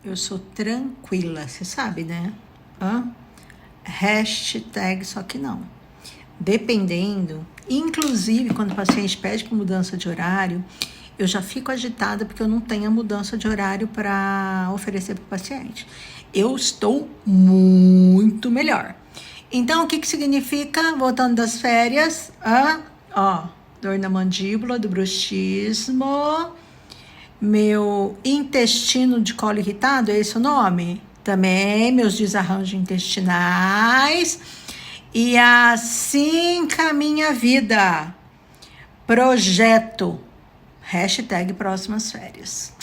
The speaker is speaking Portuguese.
eu sou tranquila, você sabe, né? Hashtag só que não. Dependendo, inclusive quando o paciente pede para mudança de horário, eu já fico agitada porque eu não tenho a mudança de horário para oferecer para o paciente. Eu estou muito melhor. Então, o que significa, voltando das férias? Dor na mandíbula, do bruxismo, meu intestino de colo irritado, é esse o nome? Também, meus desarranjos intestinais. E assim caminha a vida. Projeto. Hashtag próximas férias.